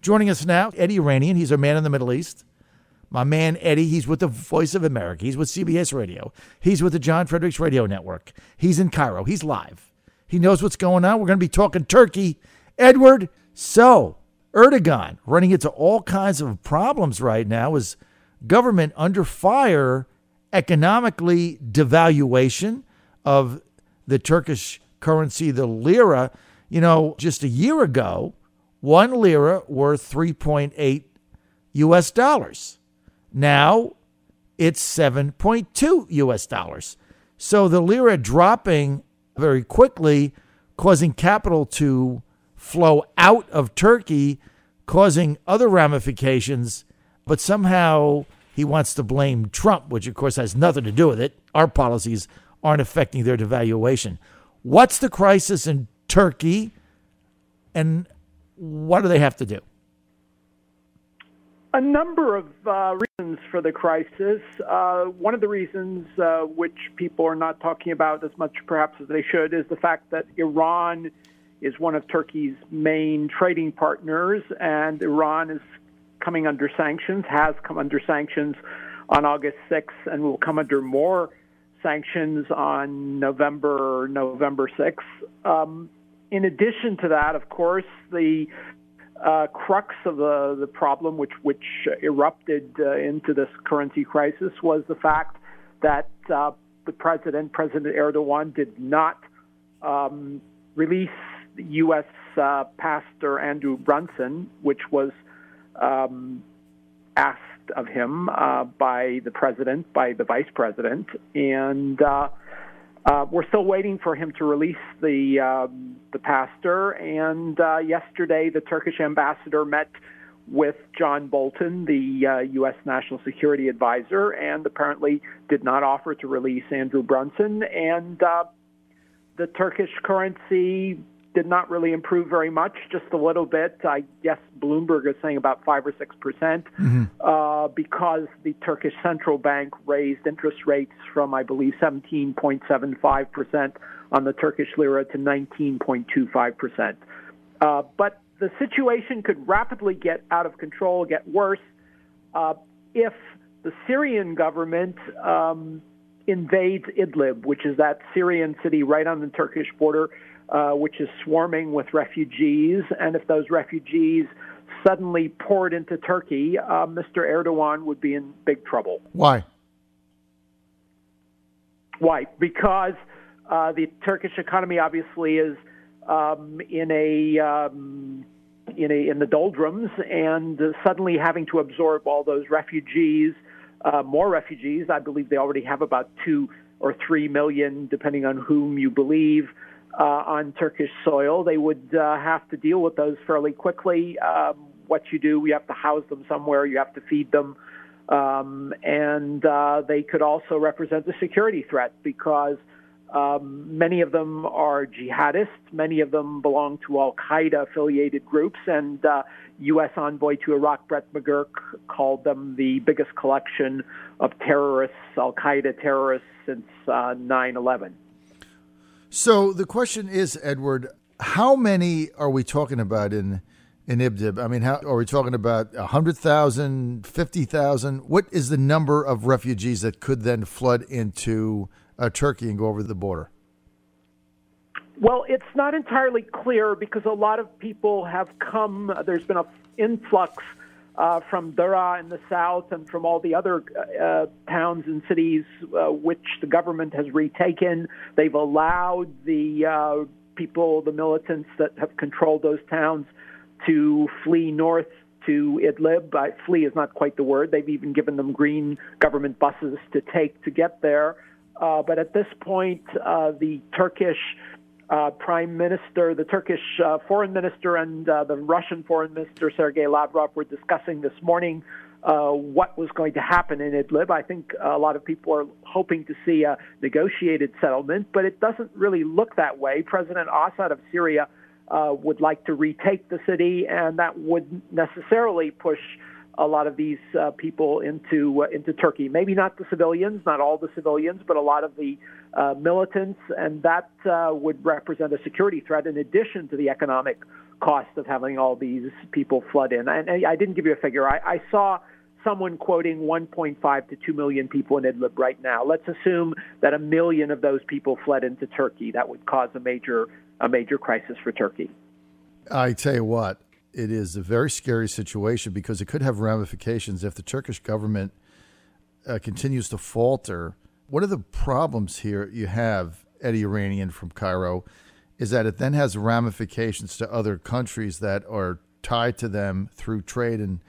Joining us now, Eddie Yeranian. He's a man in the Middle East. My man, Eddie, he's with the Voice of America. He's with CBS Radio. He's with the John Fredericks Radio Network. He's in Cairo. He's live. He knows what's going on. We're going to be talking Turkey. Edward, so Erdogan running into all kinds of problems right now. Is government under fire, economically devaluation of the Turkish currency, the Lira. You know, just a year ago, 1 Lira worth $3.8 US. Now it's 7.2 US dollars. So the Lira dropping very quickly, causing capital to flow out of Turkey, causing other ramifications. But somehow he wants to blame Trump, which of course has nothing to do with it. Our policies aren't affecting their devaluation. What's the crisis in Turkey, and what do they have to do? A number of reasons for the crisis. One of the reasons which people are not talking about as much perhaps as they should is the fact that Iran is one of Turkey's main trading partners, and Iran is coming under sanctions, has come under sanctions on August 6th, and will come under more sanctions on November 6th. In addition to that, of course, the crux of the problem, which erupted into this currency crisis, was the fact that the President Erdogan, did not release the U.S. pastor Andrew Brunson, which was asked of him by the Vice President, and we're still waiting for him to release the pastor. And yesterday, the Turkish ambassador met with John Bolton, the U.S. National Security Advisor, and apparently did not offer to release Andrew Brunson. And the Turkish currency did not really improve very much, just a little bit. I guess Bloomberg is saying about 5 or 6%, because the Turkish central bank raised interest rates from, I believe, 17.75% on the Turkish lira to 19.25%. But the situation could rapidly get out of control, get worse, if the Syrian government invades Idlib, which is that Syrian city right on the Turkish border, which is swarming with refugees. And if those refugees suddenly poured into Turkey, Mr. Erdogan would be in big trouble. Why? Because the Turkish economy obviously is in the doldrums, and suddenly having to absorb all those refugees, more refugees. I believe they already have about 2 or 3 million, depending on whom you believe, on Turkish soil. They would have to deal with those fairly quickly. What you do, you have to house them somewhere, you have to feed them, and they could also represent a security threat because many of them are jihadists, many of them belong to al-Qaeda-affiliated groups, and U.S. envoy to Iraq, Brett McGurk, called them the biggest collection of terrorists, al-Qaeda terrorists, since 9/11. So the question is, Edward, how many are we talking about in Idlib? I mean, how are we talking about 100,000, 50,000? What is the number of refugees that could then flood into Turkey and go over the border? Well, it's not entirely clear because a lot of people have come. There's been an influx from Lira in the south and from all the other towns and cities which the government has retaken. They've allowed the people, the militants that have controlled those towns, to flee north to Idlib. Flee is not quite the word. They've even given them green government buses to take to get there. But at this point, the Turkish Prime Minister, the Turkish Foreign Minister, and the Russian Foreign Minister, Sergei Lavrov, were discussing this morning what was going to happen in Idlib. I think a lot of people are hoping to see a negotiated settlement, but it doesn't really look that way. President Assad of Syria would like to retake the city, and that would necessarily push a lot of these people into Turkey. Maybe not the civilians, not all the civilians, but a lot of the militants, and that would represent a security threat in addition to the economic cost of having all these people flood in. And I didn't give you a figure. I saw someone quoting 1.5 to 2 million people in Idlib right now. Let's assume that 1 million of those people fled into Turkey. That would cause a major crisis for Turkey. I tell you what, it is a very scary situation because it could have ramifications if the Turkish government continues to falter. One of the problems here you have, Eddie Yeranian from Cairo, is that it then has ramifications to other countries that are tied to them through trade and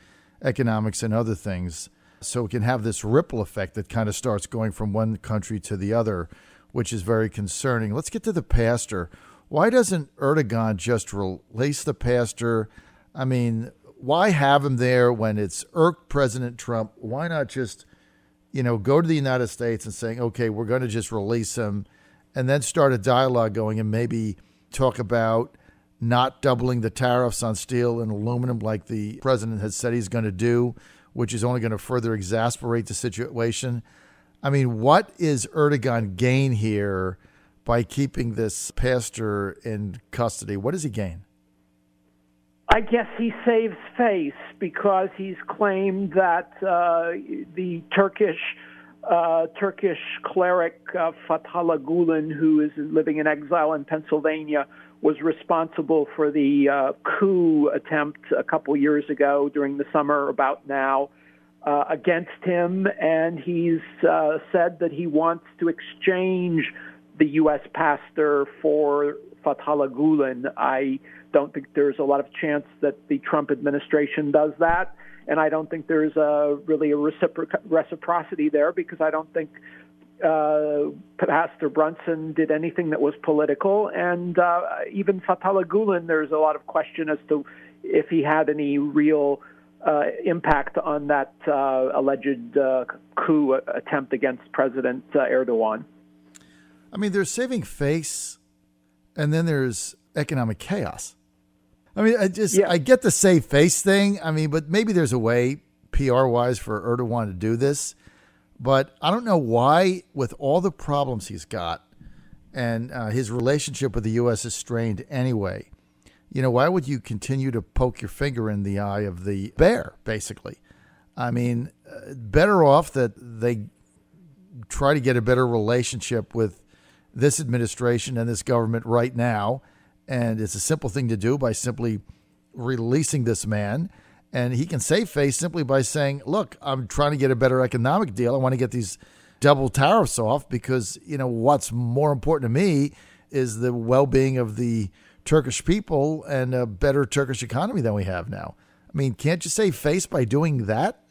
economics and other things. So it can have this ripple effect that kind of starts going from one country to the other, which is very concerning. Let's get to the pastor. Why doesn't Erdogan just release the pastor? I mean, why have him there when it's irked President Trump? Why not just, go to the United States and saying, okay, we're going to just release him, and then start a dialogue going and maybe talk about not doubling the tariffs on steel and aluminum like the president has said he's going to do, which is only going to further exasperate the situation. I mean, what is Erdogan gain here by keeping this pastor in custody? What does he gain? I guess he saves face because he's claimed that the Turkish cleric Fethullah Gulen, who is living in exile in Pennsylvania, was responsible for the coup attempt a couple years ago during the summer about now against him, and he's said that he wants to exchange the U.S. pastor for Fethullah Gulen. I don't think there's a lot of chance that the Trump administration does that, and I don't think there's really a reciprocity there because I don't think Pastor Brunson did anything that was political, and even Fethullah Gulen, there's a lot of question as to if he had any real impact on that alleged coup attempt against President Erdogan. I mean, there's saving face, and then there's economic chaos. I mean, I get the save face thing. I mean, but maybe there's a way PR-wise for Erdogan to do this. But I don't know why, with all the problems he's got and his relationship with the U.S. is strained anyway, why would you continue to poke your finger in the eye of the bear, basically? I mean, better off that they try to get a better relationship with this administration and this government right now. And it's a simple thing to do by simply releasing this man. And he can save face simply by saying, look, I'm trying to get a better economic deal. I want to get these double tariffs off because, what's more important to me is the well-being of the Turkish people and a better Turkish economy than we have now. I mean, can't you save face by doing that?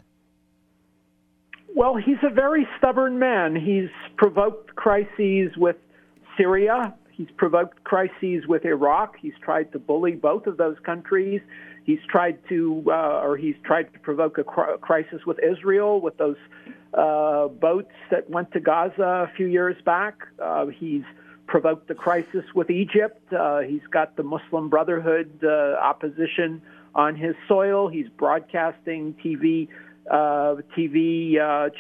Well, he's a very stubborn man. He's provoked crises with Syria. He's provoked crises with Iraq. He's tried to bully both of those countries. He's tried to provoke a crisis with Israel with those boats that went to Gaza a few years back. He's provoked the crisis with Egypt. He's got the Muslim Brotherhood opposition on his soil. He's broadcasting TV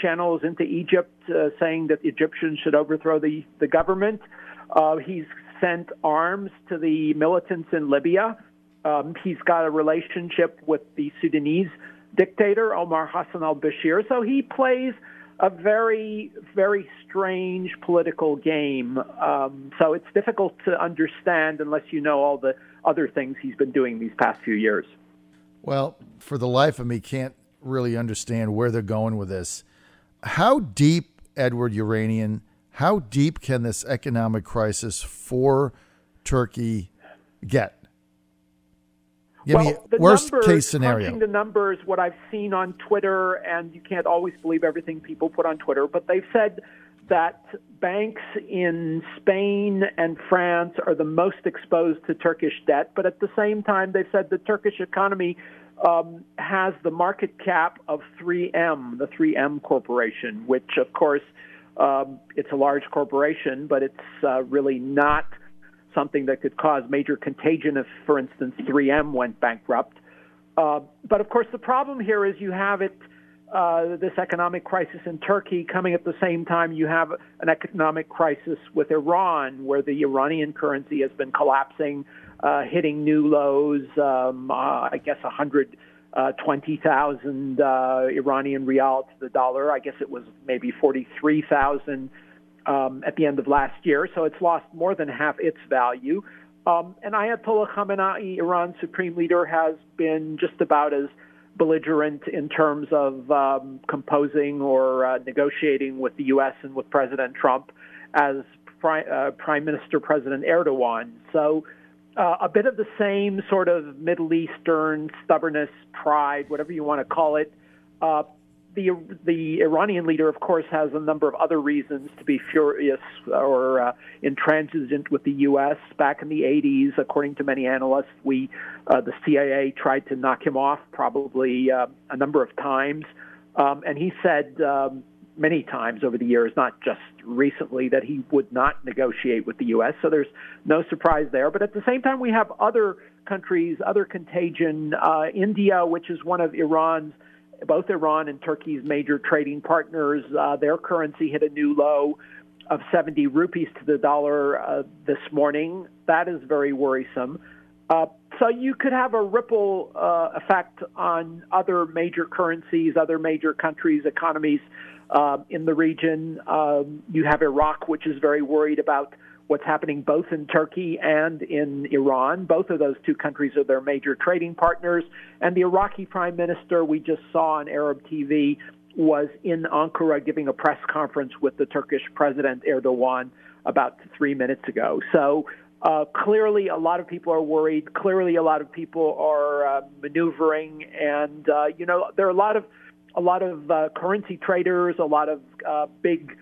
channels into Egypt saying that the Egyptians should overthrow the government. He's sent arms to the militants in Libya. He's got a relationship with the Sudanese dictator, Omar Hassan al-Bashir. So he plays a very, very strange political game. So it's difficult to understand unless you know all the other things he's been doing these past few years. Well, for the life of me, can't really understand where they're going with this. How deep, Edward Yeranian, how deep can this economic crisis for Turkey get? Give me a worst case scenario. Crunching the numbers, what I've seen on Twitter, and you can't always believe everything people put on Twitter, but they've said that banks in Spain and France are the most exposed to Turkish debt. But at the same time, they've said the Turkish economy has the market cap of 3M, the 3M Corporation, which, of course, it's a large corporation, but it's really not something that could cause major contagion if, for instance, 3M went bankrupt. But, of course, the problem here is you have this economic crisis in Turkey coming at the same time you have an economic crisis with Iran, where the Iranian currency has been collapsing. hitting new lows. I guess 120,000 Iranian rial to the dollar. I guess it was maybe 43,000 at the end of last year. So it's lost more than half its value. And Ayatollah Khamenei, Iran's supreme leader, has been just about as belligerent in terms of composing or negotiating with the U.S. and with President Trump as Prime Minister President Erdogan. So a bit of the same sort of Middle Eastern stubbornness, pride, whatever you want to call it. The Iranian leader, of course, has a number of other reasons to be furious or intransigent with the U.S. Back in the 80s, according to many analysts, the CIA tried to knock him off probably a number of times. And he said many times over the years, not just recently, that he would not negotiate with the U.S. So there's no surprise there. But at the same time, we have other countries, other contagion. India, which is one of both Iran and Turkey's major trading partners, their currency hit a new low of 70 rupees to the dollar this morning. That is very worrisome. So you could have a ripple effect on other major currencies, other major countries' economies in the region. You have Iraq, which is very worried about what's happening both in Turkey and in Iran. Both of those two countries are their major trading partners. And the Iraqi prime minister, we just saw on Arab TV, was in Ankara giving a press conference with the Turkish president Erdogan about 3 minutes ago. So clearly a lot of people are worried. Clearly a lot of people are maneuvering. And, there are a lot of currency traders, a lot of big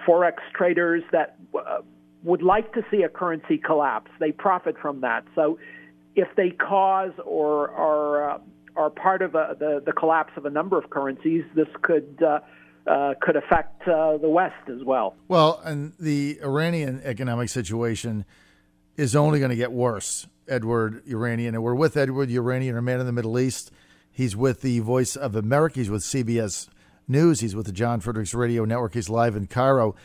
forex traders that would like to see a currency collapse. They profit from that. So if they cause or are part of the collapse of a number of currencies, this could affect the West as well. Well, and the Iranian economic situation is only going to get worse, Edward Yeranian. And we're with Edward Yeranian, a man in the Middle East. He's with the Voice of America. He's with CBS News. He's with the John Fredericks Radio Network. He's live in Cairo.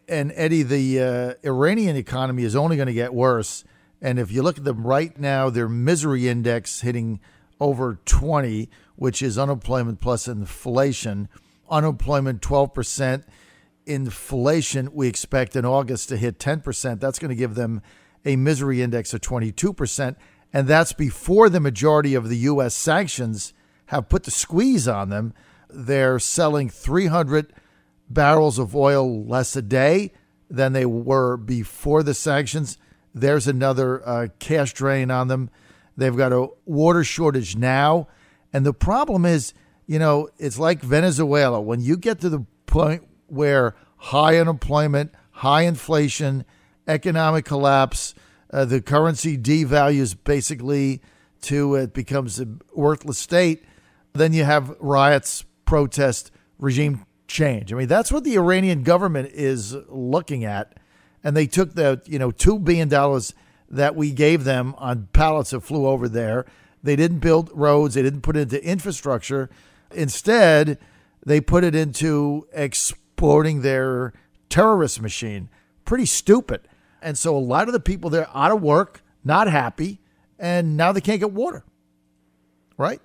And Eddie, the Iranian economy is only going to get worse. And if you look at them right now, their misery index hitting over 20, which is unemployment plus inflation. Unemployment 12%. Inflation we expect in August to hit 10%. That's going to give them a misery index of 22%. And that's before the majority of the U.S. sanctions have put the squeeze on them. They're selling 300 barrels of oil less a day than they were before the sanctions. There's another cash drain on them. They've got a water shortage now. And the problem is, it's like Venezuela. When you get to the point where high unemployment, high inflation, economic collapse, the currency devalues basically to it becomes a worthless state, then you have riots, protest, regime change. I mean, that's what the Iranian government is looking at. And they took the, $2 billion that we gave them on pallets that flew over there. They didn't build roads. They didn't put it into infrastructure. Instead, they put it into exporting their terrorist machine. Pretty stupid. And so a lot of the people there out of work, not happy, and now they can't get water. Right?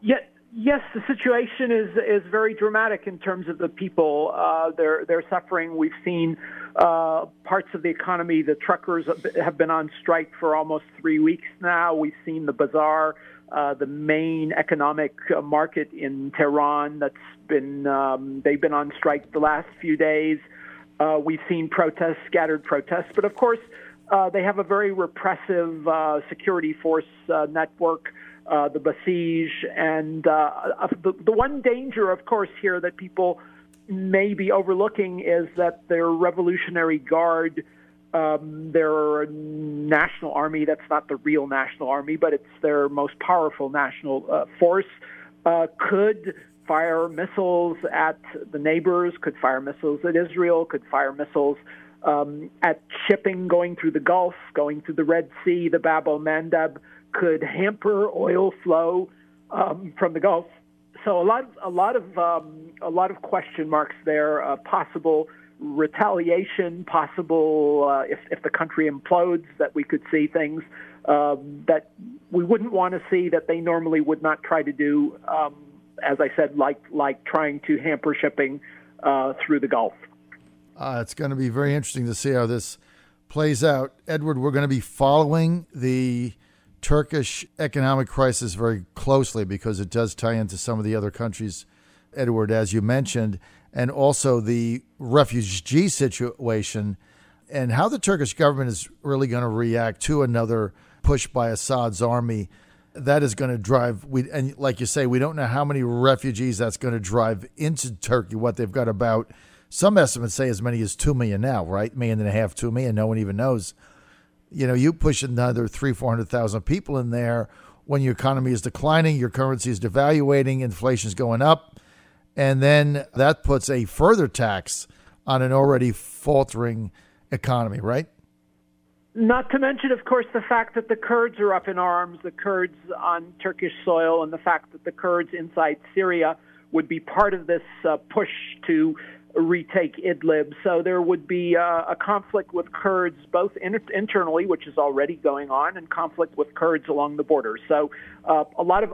Yeah. Yes, the situation is very dramatic in terms of the people. They're suffering. We've seen parts of the economy. The truckers have been on strike for almost 3 weeks now. We've seen the bazaar, the main economic market in Tehran. They've been on strike the last few days. We've seen protests, scattered protests, but of course they have a very repressive security force network. The Basij, and the one danger, of course, here that people may be overlooking is that their Revolutionary Guard, their national army, that's not the real national army, but it's their most powerful national force, could fire missiles at the neighbors, could fire missiles at Israel, could fire missiles at shipping going through the Gulf, going through the Red Sea, the Bab el-Mandeb, could hamper oil flow from the Gulf. So a lot of question marks there. Possible retaliation possible if the country implodes, that we could see things that we wouldn't want to see, that they normally would not try to do, as I said, like trying to hamper shipping through the Gulf. It's going to be very interesting to see how this plays out. Edward, we're going to be following the Turkish economic crisis very closely because it does tie into some of the other countries, Edward, as you mentioned, and also the refugee situation and how the Turkish government is really going to react to another push by Assad's army. That is going to drive, and like you say, we don't know how many refugees that's going to drive into Turkey, what they've got about. Some estimates say as many as 2 million now, right? 1.5 million, 2 million. No one even knows. You know, you push another 300,000-400,000 people in there when your economy is declining, your currency is devaluating, inflation is going up, and then that puts a further tax on an already faltering economy, right? Not to mention, of course, the fact that the Kurds are up in arms, the Kurds on Turkish soil, and the fact that the Kurds inside Syria would be part of this push to retake Idlib. So there would be a conflict with Kurds both internally, which is already going on, and conflict with Kurds along the border. So a lot of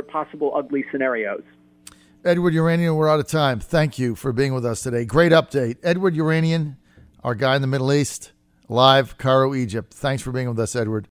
possible ugly scenarios. Edward Yeranian, we're out of time. Thank you for being with us today. Great update. Edward Yeranian, our guy in the Middle East, live, Cairo, Egypt. Thanks for being with us, Edward.